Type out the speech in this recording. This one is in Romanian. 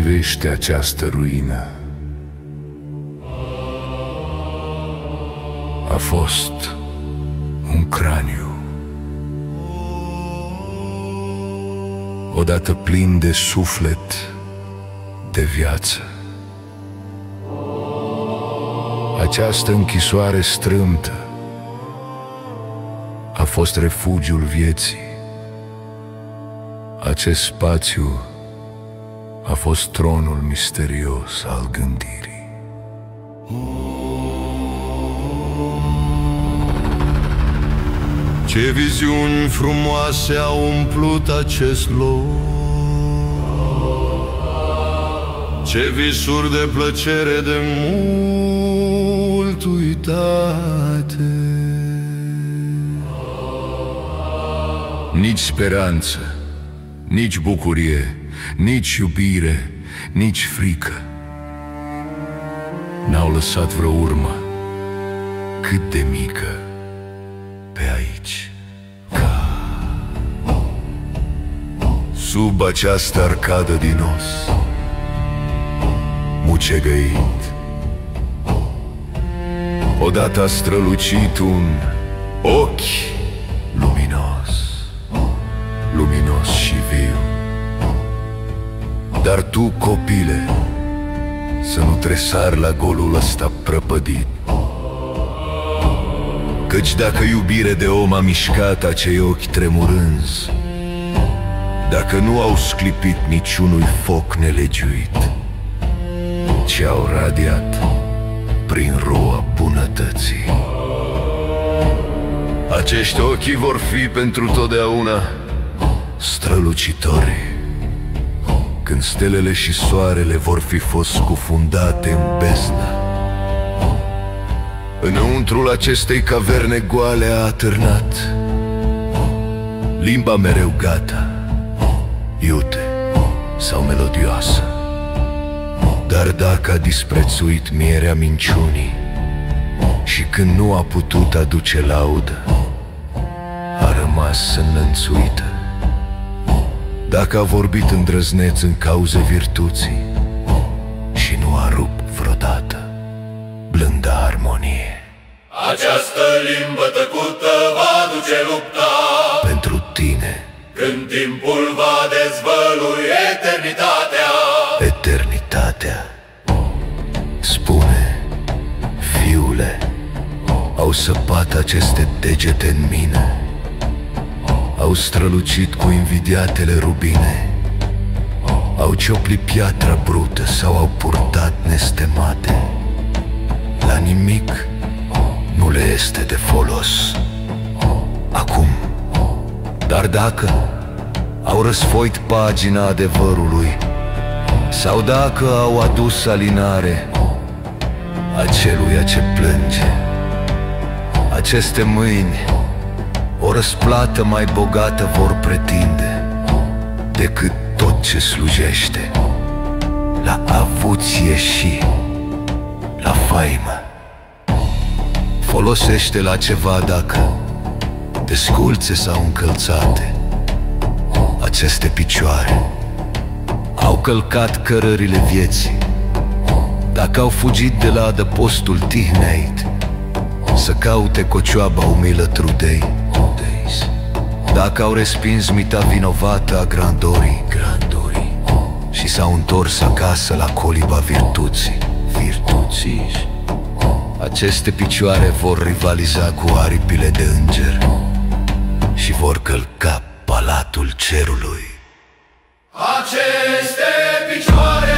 privește această ruină. A fost un craniu, odată plin de suflet, de viață. Această închisoare strâmtă a fost refugiul vieții. Acest spațiu a fost tronul misterios al gândirii. Ce viziuni frumoase au umplut acest loc, ce visuri de plăcere de mult uitate. Nici speranță, nici bucurie, nici iubire, nici frică n-au lăsat vreo urmă, cât de mică, pe aici. Sub această arcadă din os, mucegăit, odată a strălucit un ochi luminos, luminos și viu. Dar tu, copile, să nu tresari la golul ăsta prăpădit, căci dacă iubire de om a mișcat acei ochi tremurânzi, dacă nu au sclipit niciunui foc nelegiuit, ci au radiat prin roa bunătății, acești ochi vor fi pentru totdeauna strălucitori, când stelele și soarele vor fi fost scufundate în beznă. Înăuntrul acestei caverne goale a atârnat limba mereu gata, iute sau melodioasă. Dar dacă a disprețuit mierea minciunii și când nu a putut aduce laudă, a rămas înlănțuită. Dacă a vorbit îndrăzneț în cauze virtuții și nu a rupt vreodată blânda armonie, această limbă tăcută va duce lupta pentru tine, când timpul va dezvălui eternitatea. Eternitatea. Spune, fiule, au săpat aceste degete în mine, au strălucit cu invidiatele rubine, au cioplit piatra brută sau au purtat nestemate. La nimic nu le este de folos acum. Dar dacă au răsfoit pagina adevărului sau dacă au adus alinare aceluia ce plânge, aceste mâini o răsplată mai bogată vor pretinde decât tot ce slujește la avuție și la faimă. Folosește la ceva dacă desculțe sau încălțate aceste picioare au călcat cărările vieții, dacă au fugit de la adăpostul tihneit să caute cocioaba umilă trudei, dacă au respins mita vinovată a grandorii și s-au întors acasă la coliba virtuții, aceste picioare vor rivaliza cu aripile de înger și vor călca palatul cerului. Aceste picioare